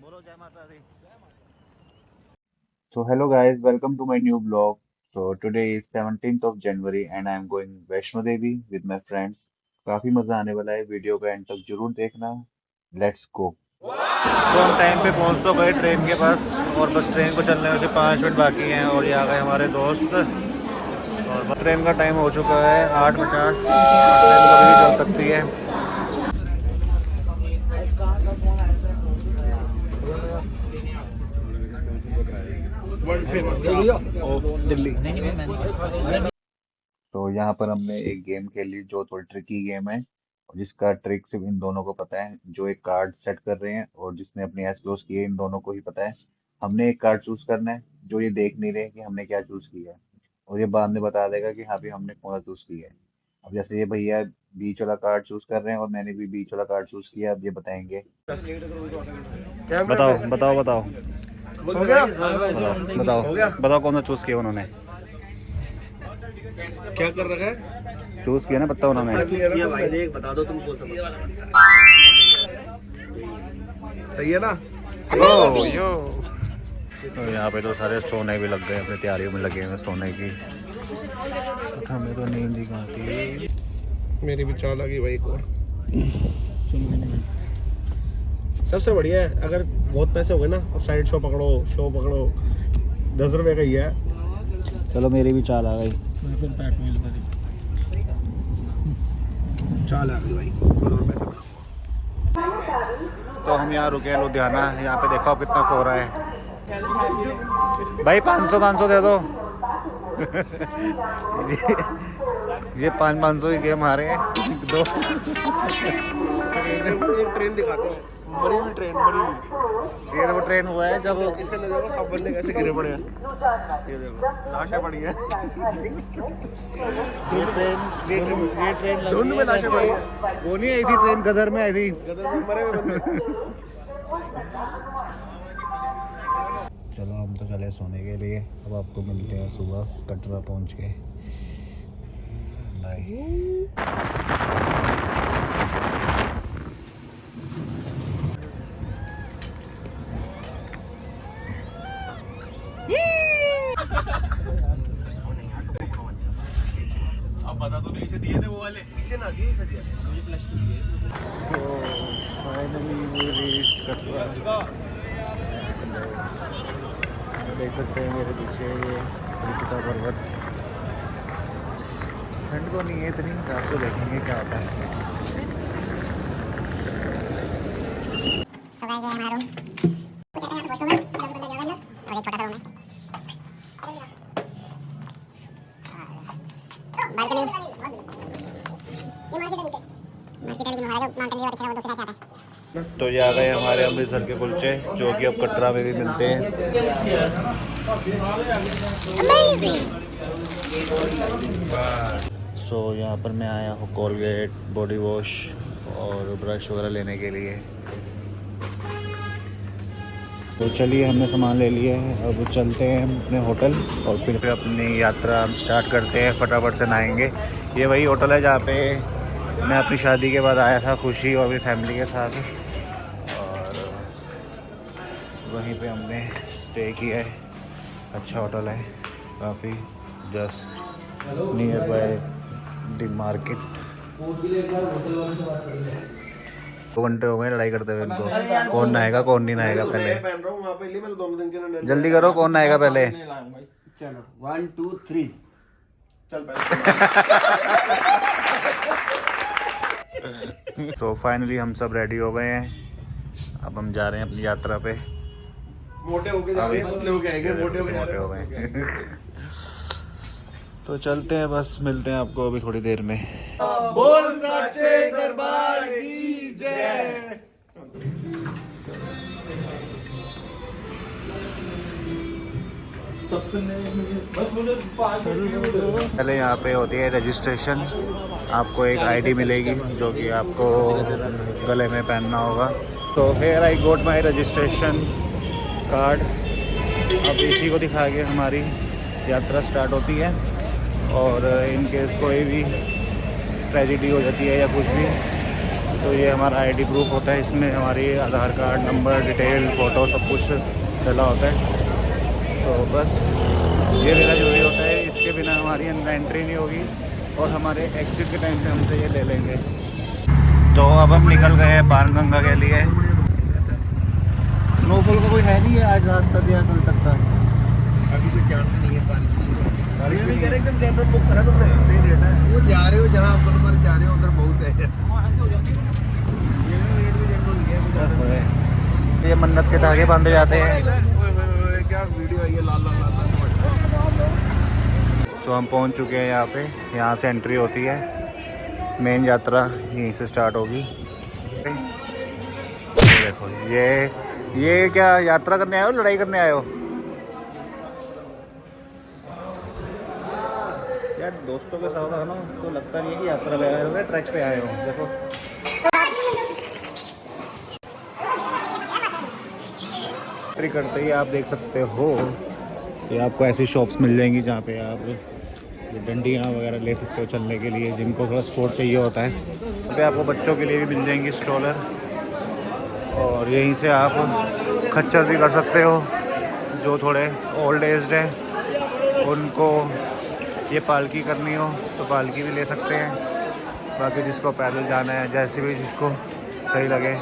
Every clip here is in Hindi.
बोलो जय माता दी। So hello guys, welcome to my new vlog. So today is 17th of January and I am going Vaishno Devi with my friends. काफी मजा आने वाला है, वीडियो का एंड तक जरूर देखना। Let's go. तो हम टाइम पे पहुंच तो गए ट्रेन के पास और बस ट्रेन को चलने में से 5 मिनट बाकी हैं और ये आ गए हमारे दोस्त। और बस ट्रेन का टाइम हो चुका है 8:50 और ट्रेन कभी भी चल सकती है। वर्ल्ड फेमस चाप ऑफ दिल्ली। तो यहाँ पर हमने एक गेम खेली जो थोड़ी ट्रिकी गेम है और जिसका ट्रिक सिर्फ इन दोनों को पता है, जो एक कार्ड सेट कर रहे हैं और जिसने अपनी ऐस क्लोज की है, इन दोनों को ही पता है। हमने एक कार्ड चूज करना है जो ये देख नहीं रहे कि हमने क्या चूज किया है और ये बाद में बता देगा कि हाँ भी हमने कौन सा चूज किया है। अब जैसे ये भैया बीच वाला कार्ड चूज कर रहे हैं और मैंने भी बीच वाला कार्ड चूज किया, अब ये बताएंगे। बताओ बताओ बताओ हो गया? बताओ बताओ कौन सा चूज़ किया उन्होंने। क्या कर रखा है? चूज़ किया ना, बताओ उन्होंने। बता दो तुम कौन सा। सही है ना? यो तो यहाँ पे तो सारे सोने भी लग गए, अपनी तैयारियों में लगे हैं सोने की। तो हमें तो नींद ही कहाँ थी। मेरी भी चाल आ गई भाई। एक और सबसे बढ़िया है, अगर बहुत पैसे हो गए ना, अब साइड शो पकड़ो 10 रुपए का ही है। चलो मेरी भी चाल आ गई। चाल आ गई भाई, थोड़ा और पैसा। तो हम यहाँ रुके हैं लुधियाना। यहाँ पे देखो आप कितना कोहरा है भाई। 500 दे दो। ये 500 की गेम हारे हैं दो। एक ट्रेन दिखाते हैं, मरी हुई ट्रेन, मरी हुई। ये देखो ट्रेन हुआ है जब इसके अंदर देखो सब बंदे कैसे गिरे पड़े हैं। ये देखो लाशें पड़ी हैं। ये ट्रेन लगी धुंध में है लाशें जैसे पड़ी। वो नहीं आई थी ट्रेन, गदर में आई थी। गदर में मरे हुए बंदे। चलो हम तो चले सोने के लिए। अब आपको मिलते हैं सुबह कटरा पहुंच के। बाय। अब बता तो नहीं, इसे दिए थे वो वाले, इसे ना दिए, इसे दिया मुझे +2 दिए इसमें। Finally we reached Katra. देख सकते हैं मेरे पीछे ये त्रिकुटा पर्वत। ठंड तो नहीं है इतनी, रात को देखेंगे क्या होता है। तो ये आ गए हमारे अमृतसर के कुलचे, जो कि अब कटरा में भी मिलते हैं। सो यहाँ पर मैं आया हूँ कोलगेट, बॉडी वॉश और ब्रश वगैरह लेने के लिए। तो चलिए हमने सामान ले लिया है, अब चलते हैं अपने होटल और फिर अपनी यात्रा हम स्टार्ट करते हैं। फटाफट से नहाएंगे। ये वही होटल है जहाँ पे मैं अपनी शादी के बाद आया था खुशी और मेरी फैमिली के साथ, और वहीं पे हमने स्टे किया है। अच्छा होटल है काफ़ी, just near by the market. 2 घंटे हो गए लड़ाई करते हुए इनको, कौन नहाएगा कौन नहीं नहाएगा। पहले पहन रहा हूँ वहाँ पे, मैं 2 दिन के लिए जल्दी करो, कौन नहाएगा पहले। चलो 1 2 3 चल तो फाइनली हम सब रेडी हो गए हैं। अब हम जा रहे हैं अपनी यात्रा पे। मोटे होके जा रहे हैं, पतले होके आएंगे, मोटे होके जा रहे हो गए। तो चलते हैं, बस मिलते हैं आपको अभी थोड़ी देर में। बोल सच्चे दरबार की जय। पहले यहाँ पे होती है रजिस्ट्रेशन। आपको एक आईडी मिलेगी जो कि आपको गले में पहनना होगा। तो here I got my registration card. अब इसी को दिखा के हमारी यात्रा स्टार्ट होती है। और इनकेस कोई भी ट्रेजिडी हो जाती है या कुछ भी, तो ये हमारा आईडी प्रूफ होता है, इसमें हमारी आधार कार्ड नंबर डिटेल फ़ोटो सब कुछ डला होता है। तो बस ये लेना ज़रूरी होता है, इसके बिना हमारी अंदर एंट्री नहीं होगी और हमारे एग्ज़िट के टाइम पे हमसे ये ले लेंगे। तो अब हम निकल गए हैं बाणगंगा के लिए। स्नोफॉल का कोई है नहीं है आज रात तक या कल तक का? अभी कोई चांस नहीं है बारिश नहीं कह रहे, एकदम जनरल बुक करा तुमने, सही रेट है। वो जा रहे हो जहाँ गुलमर्ग जा रहे हो उधर बहुत है, रेट भी जनरल है। ये मन्नत के धागे बांधे जाते हैं। क्या वीडियो है ये, लाल लाल लाल लाल। तो हम पहुंच चुके हैं यहाँ पे, यहाँ से एंट्री होती है, मेन यात्रा यहीं से स्टार्ट होगी। ये देखो, ये क्या यात्रा करने आए हो, लड़ाई करने आए हो? यार दोस्तों के साथ आना तो लगता नहीं है कि यात्रा पे आए हो, ट्रैक पे आए हो। देखो एंट्री करते ही आप देख सकते हो, ये आपको ऐसी शॉप्स मिल जाएंगी जहाँ पे आप ये डंडियाँ वगैरह ले सकते हो चलने के लिए, जिनको थोड़ा स्पोर्ट चाहिए होता है। यहाँ पे आपको बच्चों के लिए भी मिल जाएंगी स्ट्रोलर, और यहीं से आप खच्चर भी कर सकते हो। जो थोड़े ओल्ड एज्ड हैं उनको ये पालकी करनी हो तो पालकी भी ले सकते हैं। बाकी जिसको पैदल जाना है, जैसे भी जिसको सही लगे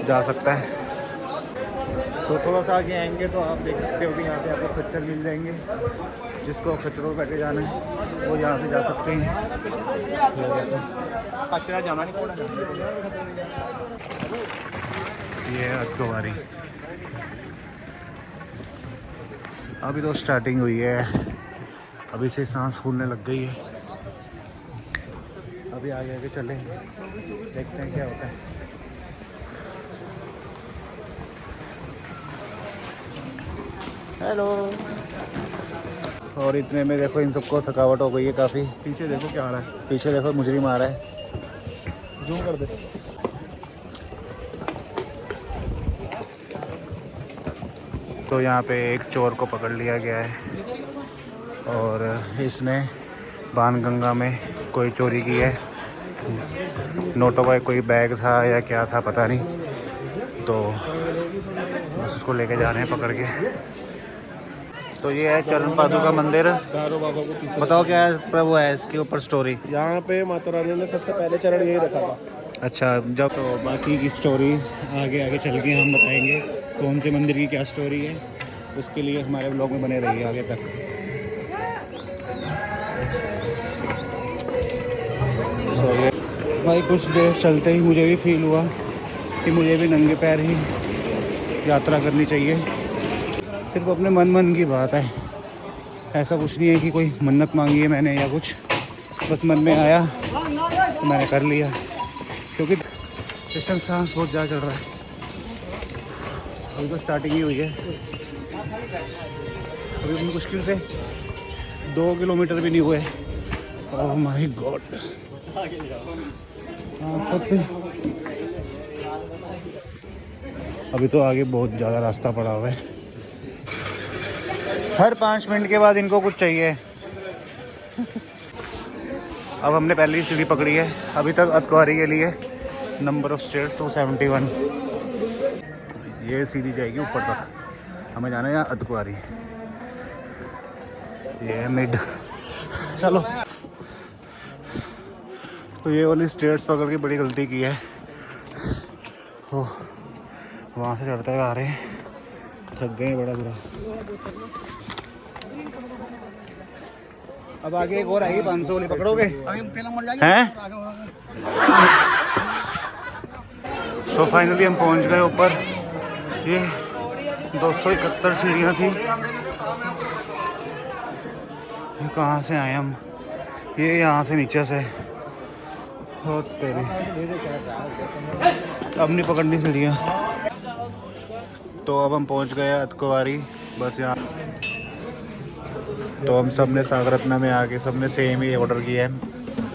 जा सकता है। तो थोड़ा सा आगे आएंगे तो आप देख सकते हो कि यहाँ पे आपको खच्चर मिल जाएंगे। जिसको खच्चरों पर बैठे जाना है वो यहाँ से जा सकते हैं। खच्चरा जाना नहीं पड़ा। ये है अक्टोबारी। अभी तो स्टार्टिंग हुई है, अभी से सांस फूलने लग गई है। अभी आगे आगे चलें, देखते हैं क्या होता है। हेलो। और इतने में देखो इन सबको थकावट हो गई है काफ़ी। पीछे देखो क्या आ रहा है, पीछे देखो मुजरिम आ रहा है। जूम कर दे। तो यहाँ पे एक चोर को पकड़ लिया गया है और इसने बाणगंगा में कोई चोरी की है। नोटों का कोई बैग था या क्या था पता नहीं, तो बस उसको लेके जा रहे हैं पकड़ के। तो ये है चरण पादुका मंदिर। दारो बाबा को पीछे बताओ क्या है प्रभु है इसके ऊपर स्टोरी? यहाँ पे माता रानी ने सबसे पहले चरण यही रखा था। अच्छा, जब तो बाकी की स्टोरी आगे आगे चल के हम बताएंगे कौन से मंदिर की क्या स्टोरी है। उसके लिए हमारे ब्लॉग में बने रहिए आगे तक। तो ये भाई कुछ देर चलते ही मुझे भी फील हुआ कि मुझे भी नंगे पैर ही यात्रा करनी चाहिए। सिर्फ अपने मन की बात है, ऐसा कुछ नहीं है कि कोई मन्नत मांगी है मैंने या कुछ, बस मन में आया तो मैंने कर लिया। क्योंकि इस टाइम सांस बहुत ज़्यादा चल रहा है, अभी तो स्टार्टिंग ही हुई है। अभी मुश्किल से 2 किलोमीटर भी नहीं हुए। Oh my God. अभी तो आगे बहुत ज़्यादा रास्ता पड़ा हुआ है। हर 5 मिनट के बाद इनको कुछ चाहिए। अब हमने पहली सीढ़ी पकड़ी है अभी तक अतकुआरी के लिए। Number of stairs 271। ये सीढ़ी जाएगी ऊपर तक, हमें जाना है यहाँ अतकुआरी। ये है मिड। चलो, तो ये वाली स्टेयर्स पकड़ के बड़ी गलती की है। हो वहाँ से चढ़ते हुए आ रहे हैं, थक गए बड़ा बुरा। अब आगे एक और आएगी 500 वाली, पकड़ोगे हैं? सो फाइनली हम पहुंच गए ऊपर। ये 271 सीढ़ियाँ थी। ये कहाँ से आए हम? ये यहाँ से नीचे से। बहुत तेरी, अब नहीं पकड़नी सीढ़ियाँ। तो अब हम पहुंच गए अतकुआरी बस यहाँ। तो हम सब ने सागरत्ना में आके सब ने सेम ही ऑर्डर किया है।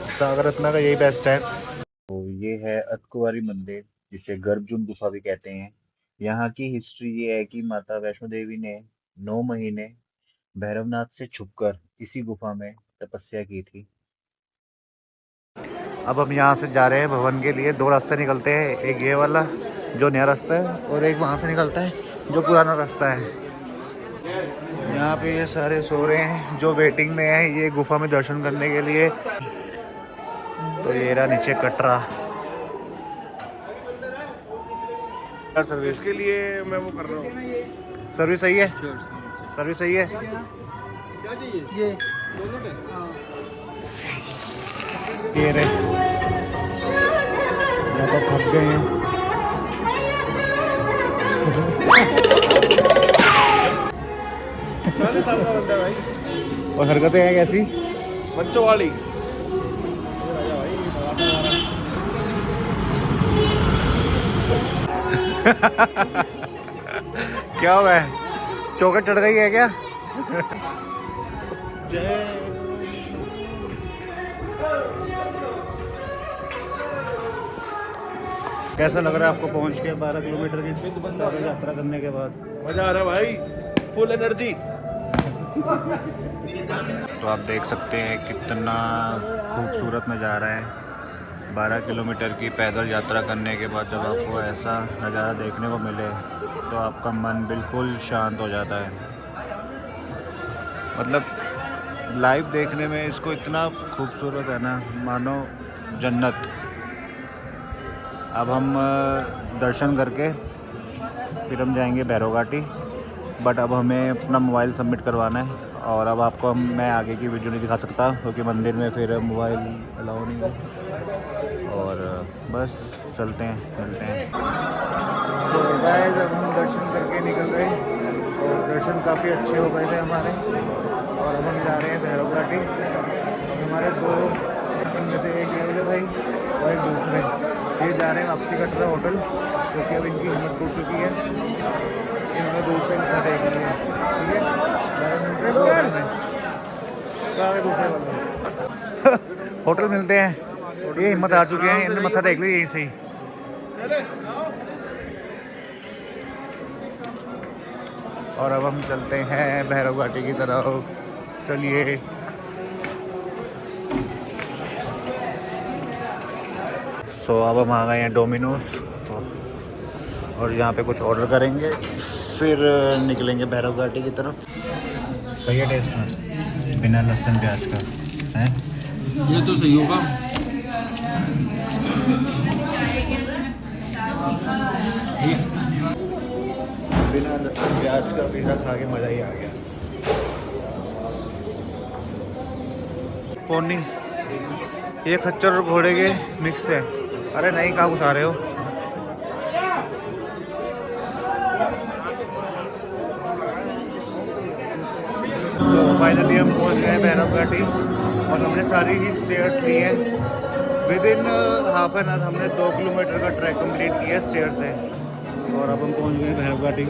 सागरत्ना का यही बेस्ट है। तो ये है अतकुवारी मंदिर, जिसे गर्भजून गुफा भी कहते हैं। यहाँ की हिस्ट्री ये है कि माता वैष्णो देवी ने 9 महीने भैरवनाथ से छुपकर इसी गुफा में तपस्या की थी। अब हम यहाँ से जा रहे हैं भवन के लिए। 2 रास्ते निकलते हैं, एक ये वाला जो नया रास्ता है और एक वहाँ से निकलता है जो पुराना रास्ता है। यहाँ पे ये सारे सो रहे हैं जो वेटिंग में है ये गुफा में दर्शन करने के लिए। तो ये रहा नीचे कटरा। सर्विस इसके लिए मैं वो कर रहा हूँ। सर्विस सही है, सर्विस सही है। क्या चाहिए ये ये रहे यहाँ पर थक गए हैं। 40 साल का बंदा है भाई। और हरकतें हैं कैसी? बच्चों वाली। क्या हुआ है, चौकट चढ़ गई है क्या? कैसा लग रहा है आपको पहुंच के 12 किलोमीटर की पैदल यात्रा करने के बाद? मजा आ रहा है भाई, फुल एनर्जी। तो आप देख सकते हैं कितना खूबसूरत नज़ारा है। 12 किलोमीटर की पैदल यात्रा करने के बाद जब आपको ऐसा नज़ारा देखने को मिले तो आपका मन बिल्कुल शांत हो जाता है। मतलब लाइव देखने में इसको इतना खूबसूरत है ना, मानो जन्नत। अब हम दर्शन करके फिर हम जाएंगे भैरव घाटी, बट अब हमें अपना मोबाइल सबमिट करवाना है। और अब आपको मैं आगे की वीडियो नहीं दिखा सकता क्योंकि मंदिर में फिर मोबाइल अलाउ नहीं है। और बस चलते हैं, मिलते हैं। तो गाइस अब हम दर्शन करके निकल गए और दर्शन काफ़ी अच्छे हो गए थे हमारे। और अब हम जा रहे हैं भैरव घाटी। हमारे 2 इनमें से एक ये भाई और एक दूसरे ये जा रहे हैं वापसी कटरा होटल क्योंकि अब इनकी हिम्मत टूट चुकी है। इनमें दूसरे मत्था टेक लिए, ठीक है। होटल मिलते हैं, ये हिम्मत हार चुके हैं, इन्होंने मत्था टेक लिया यहीं से ही। और अब हम चलते हैं भैरव घाटी की तरफ। चलिए। सो अब हम आ गए हैं डोमिनोज और यहाँ पे कुछ ऑर्डर करेंगे फिर निकलेंगे भैरव घाटी की तरफ। सही है टेस्ट में, बिना लहसुन प्याज का है ये तो सही होगा। बिना लहसुन प्याज का पिज़्ज़ा खा के मज़ा ही आ गया। पोनी ये खच्चर और घोड़े के मिक्स है। अरे नहीं, कहाँ घुसा रहे हो? तो फाइनली हम पहुंच गए भैरव घाटी और हमने सारी ही स्टेयर्स ली हैं। With in half an hour हमने 2 किलोमीटर का ट्रैक कंप्लीट किया स्टेयर से। और अब हम पहुंच गए भैरव घाटी।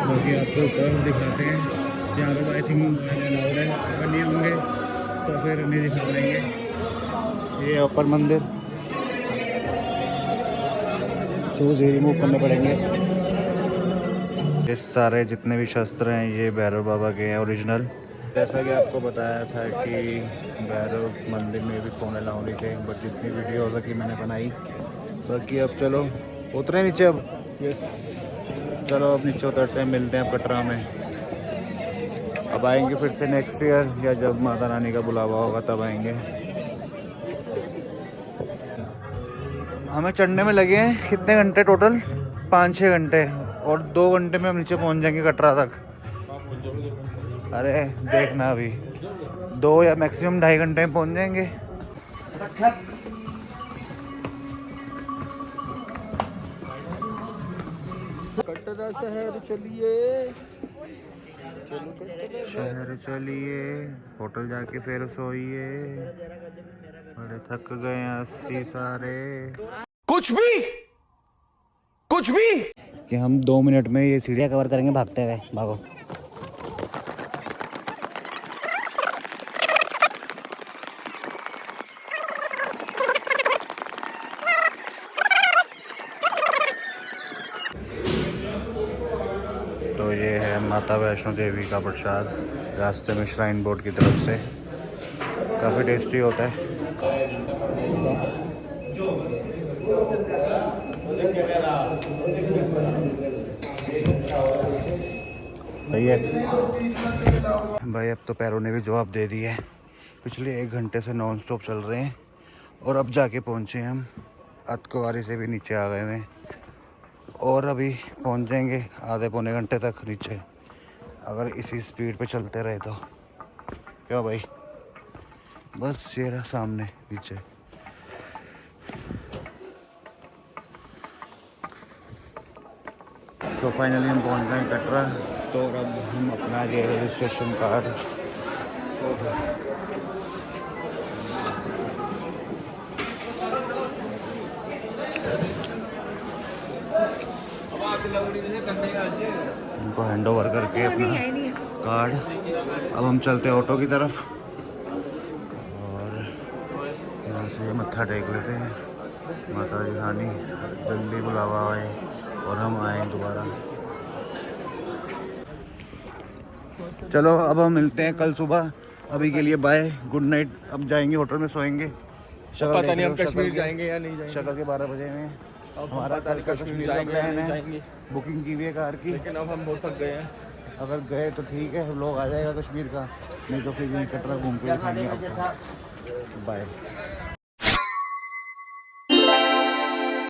बाकी आपको ऊपर दिखाते हैं, यहाँ पे आई थिंक अलाउड है, अगर नहीं होंगे तो फिर नहीं दिखा पाएंगे। ये ऊपर मंदिर, शूज़ ही रिमूव करने पड़ेंगे। ये सारे जितने भी शस्त्र हैं ये भैरव बाबा के हैं ओरिजिनल। जैसा कि आपको बताया था कि भैरव मंदिर में भी फ़ोन अलाउ नहीं थे, बट जितनी वीडियो हो सकी मैंने बनाई। बाकी अब चलो उतरे नीचे। अब यस, चलो अब नीचे उतरते हैं, मिलते हैं कटरा में। अब आएंगे फिर से नेक्स्ट ईयर या जब माता रानी का बुलावा होगा तब आएंगे। हमें चढ़ने में लगे हैं कितने घंटे टोटल? 5-6 घंटे, और 2 घंटे में हम नीचे पहुंच जाएंगे कटरा तक। अरे देखना, अभी 2 या मैक्सिमम 2.5 घंटे में पहुंच जाएंगे। कटरा शहर चलिए, शहर चलिए, होटल जाके फिर सोइए। बड़े थक गए हैं 80 सारे। कुछ भी कि हम 2 मिनट में ये सीढ़ियाँ कवर करेंगे भागते हुए। भागो। तो ये है माता वैष्णो देवी का प्रसाद, रास्ते में श्राइन बोर्ड की तरफ से। काफ़ी टेस्टी होता है। भैया भाई अब तो पैरों ने भी जवाब दे दिया है। पिछले 1 घंटे से नॉन स्टॉप चल रहे हैं और अब जाके पहुँचे हम अतकवारी से भी नीचे आ गए हैं और अभी पहुँच जाएंगे आधे पौने घंटे तक नीचे, अगर इसी स्पीड पे चलते रहे तो। क्या भाई, बस ये रहा सामने नीचे। तो फाइनली हम पहुँच गए कटरा। तो अब हम अपना ये रजिस्ट्रेशन कार्ड उनको हैंड ओवर करके अपना कार्ड अब हम चलते हैं ऑटो की तरफ और यहाँ से मत्था टेक लेते हैं। माता जी रानी जल्दी बुलावा आए और हम आए दोबारा। चलो अब हम मिलते हैं कल सुबह। अभी के लिए बाय, गुड नाइट। अब जाएंगे होटल में सोएंगे। पता नहीं हम कश्मीर जाएंगे या नहीं जाएंगे। शक्ल के 12 बजे में हमारा कल का कश्मीर का प्लान है। बुकिंग की हुई है कार की, लेकिन अब हम बहुत थक गए हैं। अगर गए तो ठीक है, लोग आ जाएगा कश्मीर का, नहीं तो फिर यहीं कटरा घूम के दिखाएंगे आपको। बाय।